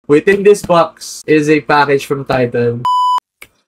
Within this box is a package from Titan.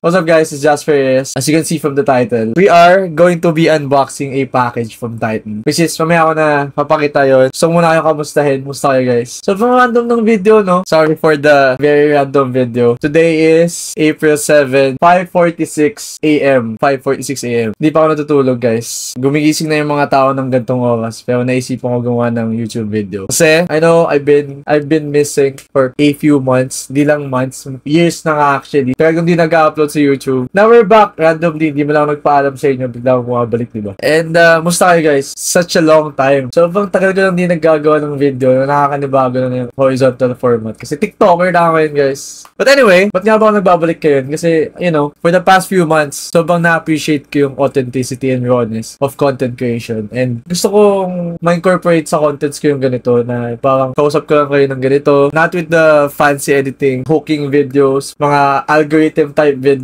What's up guys, it's Jasper Reyes. As you can see from the title, we are going to be unboxing a package from Titan. Which is, mamaya ako na papakita yun. So muna kayo kamustahin. Musta kayo guys? So from random ng video, no? Sorry for the very random video. Today is April 7, 5:46 AM. 5:46 AM. Hindi pa ako natutulog guys. Gumigising na yung mga tao ng gantong oras. Pero naisipan ko gumawa ng YouTube video. Kasi, I know, I've been missing for a few months. Di lang months. Years na nga actually. Pero kung di nag-upload sa YouTube. Now we're back randomly. Hindi mo lang nagpaalam sa inyo. Bigla ako bumabalik, diba? And, musta kayo guys? Such a long time. So, bang tagal ko lang di naggagawa ng video na nakakanibago na yung horizontal format. Kasi TikToker na ako ngayon guys. But anyway, ba't nga ba ako nagbabalik kayo? Kasi, you know, for the past few months, sobrang na-appreciate ko yung authenticity and rawness of content creation. And gusto kong ma-incorporate sa contents ko yung ganito na parang kausap ko lang kayo ng ganito. Not with the fancy editing, hooking videos, mga algorithm type videos.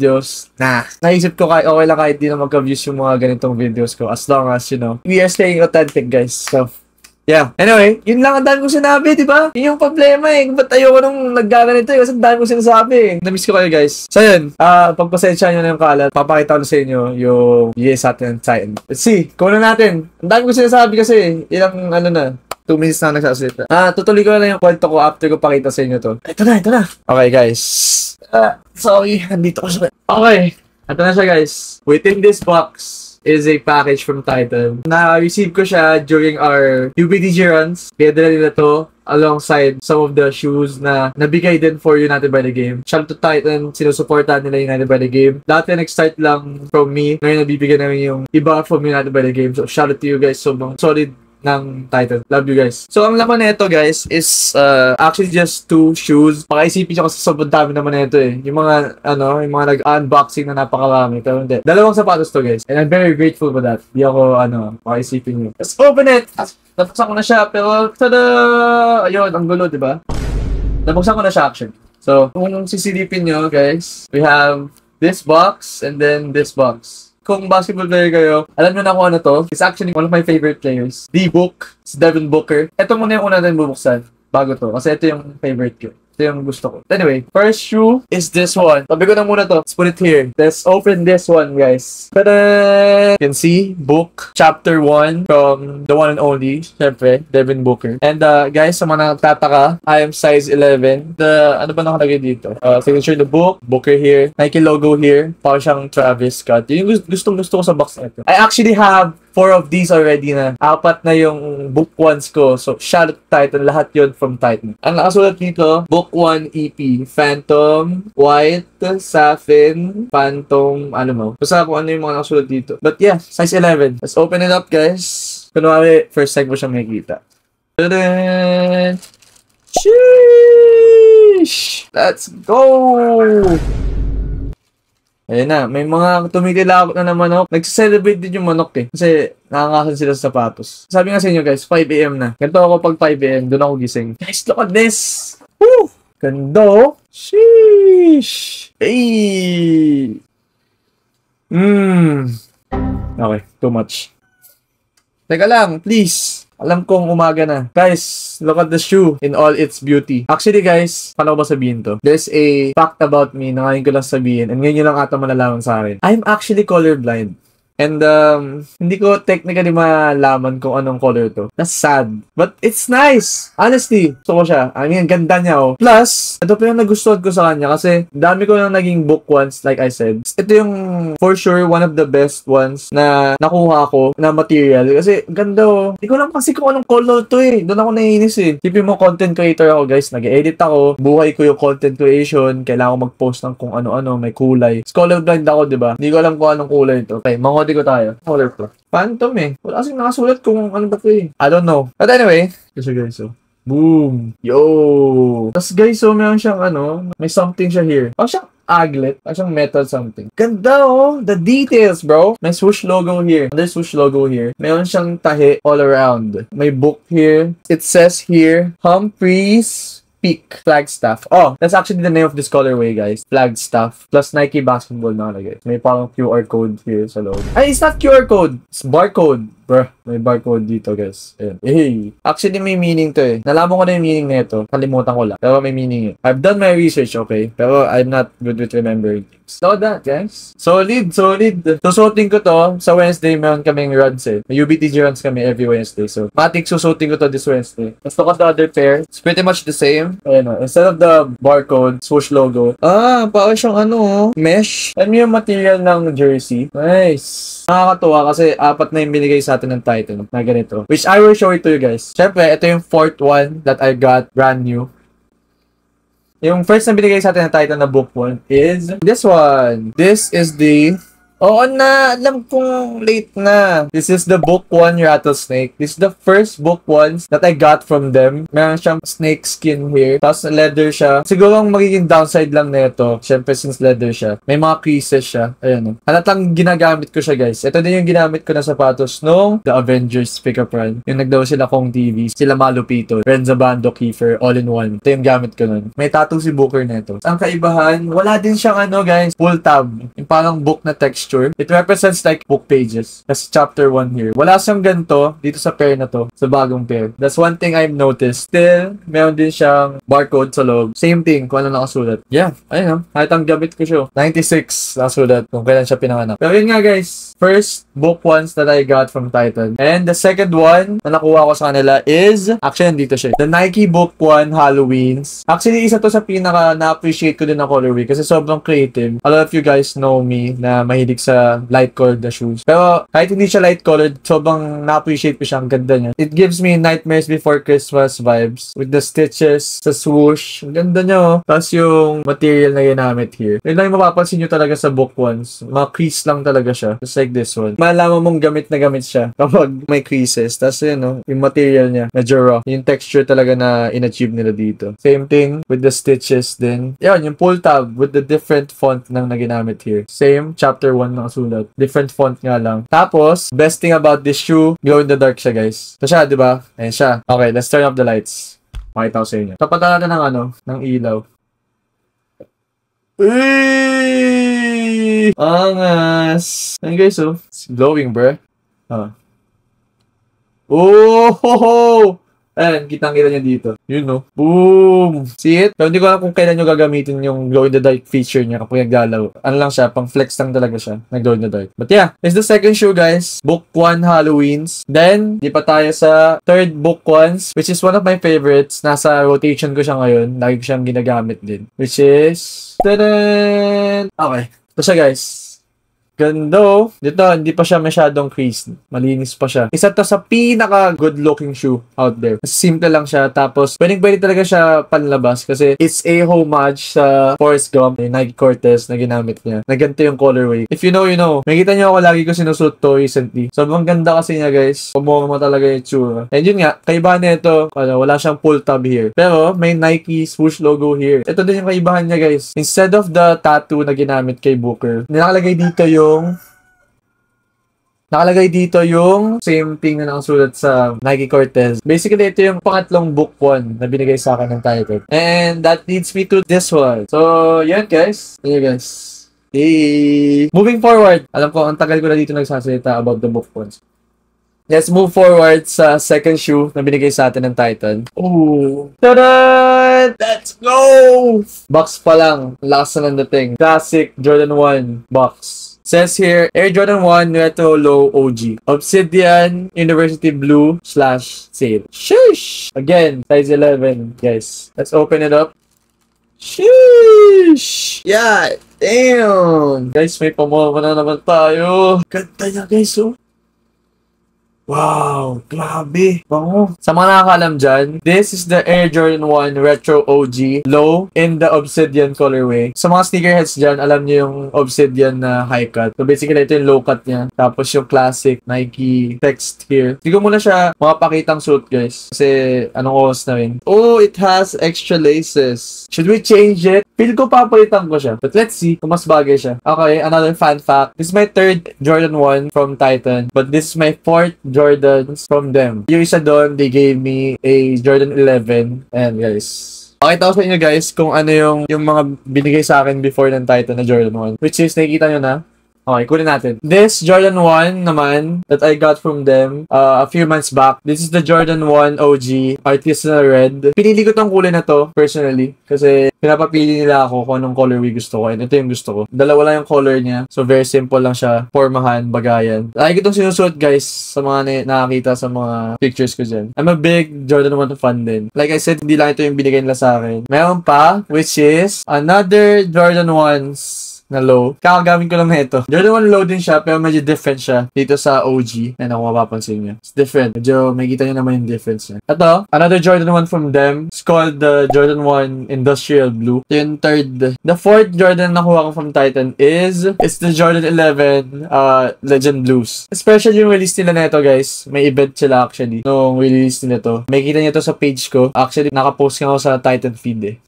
Naisip ko kahit okay lang kahit di na magka-views yung mga ganitong videos ko as long as, you know, we are staying authentic guys. So, yeah. Anyway, yun lang ang dami kong sinabi, di ba? Yun yung problema eh. Ba't ayoko nung naggaganito eh? Kasi ang dami kong sinasabi eh. Namiss ko kayo guys. So yun, pagpasensya nyo na yung kalat, papakita ko na sa inyo yung yes atin Titan. Let's see, kunin natin. Ang dami kong sinasabi kasi ilang ano na. 2 minutes na nagsasalita. Tutuloy ko na lang yung kwento ko after ko pakita sa inyo to. Ito na. Okay, guys. Sorry, nandito ko siya. Okay, ito na siya, guys. Within this box is a package from Titan. Na-receive ko siya during our UBDG runs. Kaya dala nila to alongside some of the shoes na nabigay din for United by the Game. Shout out to Titan, sinusuportahan nila United by the Game. Dati nag-start lang from me. Ngayon nabibigyan namin yung iba from United by the Game. So shout out to you guys. Sobrang solid ng Titan. Love you guys. So, ang laman nito guys is actually just 2 shoes. Makaisipin siya kasi sobrang dami naman nito eh. Yung mga, yung mga nag-unboxing na napakarami. Pero hindi. 2 sapatos to guys. And I'm very grateful for that. Di ako, makaisipin nyo. Let's open it! Nabuksan ko na siya, pero tada! Ayun, ang gulo, diba? Nabuksan ko na siya actually. So, kung sisilipin nyo guys, we have this box and then this box. Kung basketball player kayo, alam nyo na kung ano to. It's actually one of my favorite players. D-Book. It's Devin Booker. Ito muna yung una natin bubuksan. Bago to. Kasi ito yung favorite ko. Ito yung gusto ko. Anyway, first shoe is this one. Tabi ko na muna to. Let's put it here. Let's open this one, guys. Ta-da! You can see, book, chapter 1 from the one and only, syempre, Devin Booker. And guys, sa mga nagtataka, I am size 11. Ano ba nakalagay dito? Signature the book, Booker here, Nike logo here, parang siyang Travis Scott. Yun yung gustong-gusto ko sa box na ito. I actually have 4 of these already na. 4 na yung book 1s ko. So, shout out Titan. Lahat yun from Titan. Ang nakasulat dito, book 1 EP. Phantom, White, Sapphire, Phantom, basta kung ano yung mga nakasulat dito. But yeah, size 11. Let's open it up, guys. Kunwari, first time ko siya makikita. Ta-da! Sheesh! Let's go! Ayan na, may mga tumitilakot na manok. Nagsa-celebrate din yung manok eh. Kasi nakakasan sila sa sapatos. Sabi nga sa inyo guys, 5 AM na. Ganito ako pag 5 AM, doon ako gising. Guys, look at this! Woo! Ganda! Sheesh! Hey! Okay, too much. Teka lang, please. Alam kong umaga na. Guys, look at the shoe in all its beauty. Actually guys, paano ko ba sabihin to? There's a fact about me na ngayon ko lang sabihin and ngayon nyo lang ata malalaman sa akin. I'm actually colorblind. And hindi ko technically malaman kung anong color to. That's sad. But it's nice. Honestly, gusto ko siya. I mean, ganda niya oh. Plus, ito pa yung nagustuhan ko sa kanya kasi dami ko nang naging book ones like I said. Ito yung for sure one of the best ones na nakuha ko na material. Kasi ganda oh. Hindi ko lang kasi kung anong color to eh. Doon ako naiinis eh. Tipin mo content creator ako guys. Nag-edit ako. Buhay ko yung content creation. Kailangan ko mag-post ng kung ano-ano. May kulay. Colorblind ako diba? Hindi ko alam kung anong kulay ito. Okay, di ko tayo. Color to. Phantom eh. Wala kasing nakasulat kung ano ba ito eh. I don't know. But anyway. Kasi guys, so. Boom. Yo. Tapos guys, so meron siyang may something siya here. Parang siyang aglet. Parang siyang metal something. Ganda oh. The details, bro. May swoosh logo here. There's swoosh logo here. Meron siyang tahi all around. May book here. It says here, Humphreys Peak Flagstaff. Oh, that's actually the name of this colorway, guys. Flagstaff. Plus Nike basketball nakalagay. May parang QR code here sa loob. Ay, it's not QR code. It's barcode. Bruh, may barcode dito, guys. Ayan. Hey. Actually, may meaning to eh. Nalaman ko na yung meaning nito. Kalimutan ko lang. Pero may meaning eh. I've done my research, okay? Pero I'm not good with remembering things. So that, guys. Solid, solid. Susuotin ko to. Sa Wednesday, meron kaming runs eh. May UBTG runs kami every Wednesday. So, matik susuotin ko to this Wednesday. Let's look at the other pair. It's pretty much the same. Ayan o. Instead of the barcode, swoosh logo. Ah, parang siyang ano, mesh. Alam mo yung material ng jersey? Nice. Nakakatuwa kasi apat na yung binigay sa atin ng Titan na ganito. Which I will show it to you guys. Siyempre, ito yung fourth one that I got brand new. Yung first na binigay sa atin ng Titan na book one is this one. This is the... Oo na, alam kong late na. This is the book 1 rattlesnake. This is the first book 1 that I got from them. Meron siyang snake skin here. Tapos leather siya. Siguro ang magiging downside lang nito, syempre since leather siya, may mga creases siya. Ayan o. Halatang ginagamit ko siya, guys. Ito din yung ginamit ko na sapatos nung The Avengers pick-up run. Yung nagdaw sila Kong TV, sila Malupito, Renza Bando, Kiefer, all in one. Ito yung gamit ko nun. May tattoo si Booker nito. Ang kaibahan, wala din siyang ano, guys, full tab. Yung parang book na texture. It represents like book pages. That's chapter 1 here. Wala siyang ganito dito sa pair na to. Sa bagong pair. That's one thing I've noticed. Still, meron din siyang barcode sa loob. Same thing kung ano nakasulat. Yeah, ayun o. Kahit ang gamit ko siya. 96 nakasulat kung kailan siya pinanganak. Pero yun nga, guys. First book ones that I got from Titan. And the second one na nakuha ko sa kanila is, actually nandito siya. The Nike book 1 Halloweens. Actually, isa to sa pinaka na-appreciate ko din na colorway kasi sobrang creative. A lot of you guys know me na mahilig sa light-colored na shoes. Pero kahit hindi siya light-colored, sobrang na-appreciate ko siya. Ang ganda niya. It gives me Nightmares Before Christmas vibes. With the stitches, sa swoosh. Ang ganda niya oh. Tapos yung material na ginamit here. Yun lang yung mapapansin nyo talaga sa book ones. Mga crease lang talaga siya. Just like this one. Malaman mong gamit na gamit siya kapag may creases. Tapos yun oh, yung material niya. Medyo raw. Yung texture talaga na in-achieve nila dito. Same thing with the stitches din. Yan, yung pull tab with the different font nang na ginamit here. Same, chapter 1 nakasulat. Different font nga lang. Tapos, best thing about this shoe, glow in the dark siya, guys. So siya, di ba? Ayan siya. Okay, let's turn off the lights. Makita ko sa inyo. Tapatan natin ng ano, ng ilaw. Uy! Angas! Ayan guys, oh. It's glowing, bruh. Oh! Ho, ho! Ayan, kitang-kita niya dito. Yun, no? Boom! See it? Pero hindi ko alam kung kailan nyo gagamitin yung glow in the dark feature niya kapag naglalaw. Ano lang siya, pang flex lang talaga siya. Nag-glow in the dark. But yeah, it's the second shoe, guys. Book 1 Halloweens. Then, di pa tayo sa third book ones, which is one of my favorites. Nasa rotation ko siya ngayon. Lagi ko siyang ginagamit din. Which is... Tadaan! Okay. Ito siya, guys. Ganda. Dito, hindi pa siya masyadong creased. Malinis pa siya. Isa to sa pinaka good looking shoe out there. Mas simple lang siya. Tapos, pwede talaga siya panlabas kasi it's a homage sa Forrest Gump, Nike Cortez na ginamit niya. Na ganito yung colorway. If you know, you know. Makikita niyo ako lagi ko sinusuot to recently. Sobrang ganda kasi niya, guys. Pumorma talaga yung tsura. And yun nga, kaibahan nito, wala siyang pull tab here. Pero, may Nike swoosh logo here. Ito din yung kaibahan niya, guys. Instead of the tattoo na ginamit kay Booker, nilakalagay dito nakalagay dito yung same thing na nakasulat sa Nike Cortez. Basically, ito yung pangatlong book 1 na binigay sa akin ng Titan. And that leads me to this one. So, yan guys. Yan guys. Hey. Moving forward. Alam ko, ang tagal ko na dito nagsasalita about the book ones. Let's move forward sa second shoe na binigay sa atin ng Titan. Oh! Tada! Let's go! Box pa lang. Lakas na ng dating. Classic Jordan 1 box. Says here, Air Jordan 1 Retro Low OG. Obsidian University Blue / sale. Sheesh! Again, size 11, guys. Let's open it up. Sheesh! Yeah! Damn! Guys, may pamorma na naman tayo. Ganda niya, guys, oh. Wow, grabe. Bango. Sa mga nakakaalam dyan, this is the Air Jordan 1 Retro OG Low in the Obsidian colorway. Sa mga sneakerheads dyan, alam niyo yung Obsidian na high cut. So basically, ito yung low cut niya. Tapos yung classic Nike text here. Hindi ko muna siya makapakitang suit, guys. Kasi anong oras na rin. Oh, it has extra laces. Should we change it? Feel ko papalitan ko siya. But let's see kung mas bagay siya. Okay, another fun fact. This is my third Jordan 1 from Titan. But this is my fourth Jordans from them. Yung isa doon, they gave me a Jordan 11. And guys, Pakita ko sa inyo guys kung ano yung mga binigay sa akin before ng Titan na Jordan 1. Which is, nakikita nyo na. Okay, kunin natin. This Jordan 1 naman that I got from them a few months back. This is the Jordan 1 OG Artisanal Red. Pinili ko tong kulay na to personally kasi pinapapili nila ako kung anong colorway gusto ko and ito yung gusto ko. Dalawa lang yung color niya. So very simple lang siya. Pormahan, bagayan. Lagi ko itong sinusuot guys sa mga nakakita sa mga pictures ko dyan. I'm a big Jordan 1 fan din. Like I said, hindi lang ito yung binigay nila sa akin. Meron pa, which is another Jordan 1's na low. Kakagamit ko lang na ito. Jordan 1 low din siya, pero medyo different siya dito sa OG. Yan ako mapapansin niya. It's different. Medyo may kita niyo naman yung difference niya. Ito, another Jordan 1 from them. It's called the Jordan 1 Industrial Blue. Ito yung third. The fourth Jordan na nakuha ko from Titan is the Jordan 11 Legend Blues. Especially yung release nila na ito guys. May event sila actually nung release nila to. May kita niyo to sa page ko. Actually, nakapost nga ako sa Titan feed eh.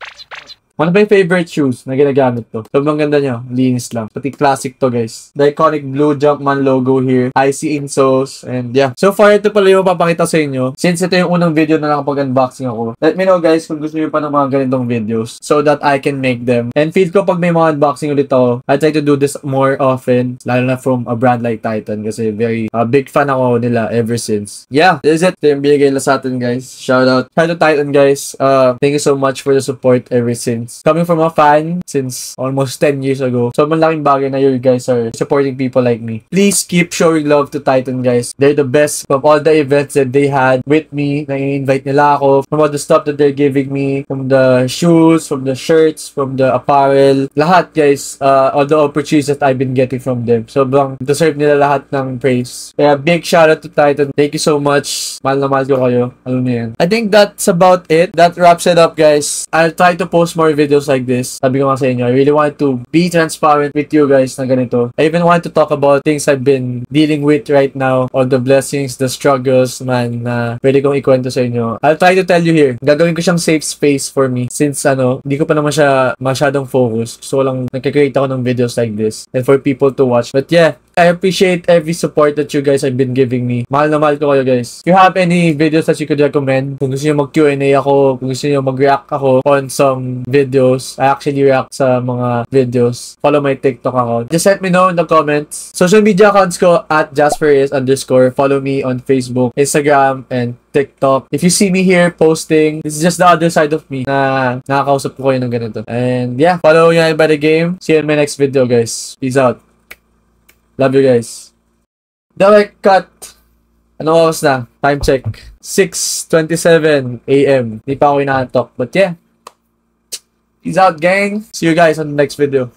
One of my favorite shoes na ginagamit to. Sobrang ganda nyo. Linis lang. Pati classic to, guys. The iconic blue Jumpman logo here. IC insoles. And yeah. So far, ito pala yung papakita sa inyo. Since ito yung unang video na nakapag-unboxing ako. Let me know, guys, kung gusto nyo pa ng mga ganitong videos so that I can make them. And feel ko pag may mga unboxing ulit ako, I try to do this more often. Lalo na from a brand like Titan. Kasi very big fan ako nila ever since. Yeah. This is it. Ito yung binigay nila sa atin, guys. Shout out. Shout out to Titan, guys. Thank you so much for the support ever since. Coming from a fan since almost 10 years ago. So, malaking bagay na you guys are supporting people like me. Please keep showing love to Titan, guys. They're the best from all the events that they had with me. Na-invite nila ako. From all the stuff that they're giving me. From the shoes, from the shirts, from the apparel. Lahat, guys. All the opportunities that I've been getting from them. Sobrang deserve nila lahat ng praise. Kaya big shout out to Titan. Thank you so much. Mahal na mahal ko kayo. Alam niyo yan. I think that's about it. That wraps it up, guys. I'll try to post more videos like this. Sabi ko nga sa inyo, I really want to be transparent with you guys na ganito. I even want to talk about things I've been dealing with right now. All the blessings, the struggles, man, na pwede kong ikwento sa inyo. I'll try to tell you here. Gagawin ko siyang safe space for me. Since hindi ko pa naman siya masyadong focus. So lang, nagkakreate ako ng videos like this. And for people to watch. But yeah, I appreciate every support that you guys have been giving me. Mahal na mahal ko kayo, guys. If you have any videos that you could recommend, kung gusto niyo mag-Q&A ako, kung gusto niyo mag-react ako on some videos, I actually react sa mga videos. Follow my TikTok account. Just let me know in the comments. Social media accounts ko at @jasperis_. Follow me on Facebook, Instagram, and TikTok. If you see me here posting, this is just the other side of me na nakakausap ko kayo ng ganito. And yeah, follow nyo by the game. See you in my next video, guys. Peace out. Love you guys. Direct cut. Anong oras na? Time check. 6:27 AM. Hindi pa ako inaantok. But yeah. Peace out, gang. See you guys on the next video.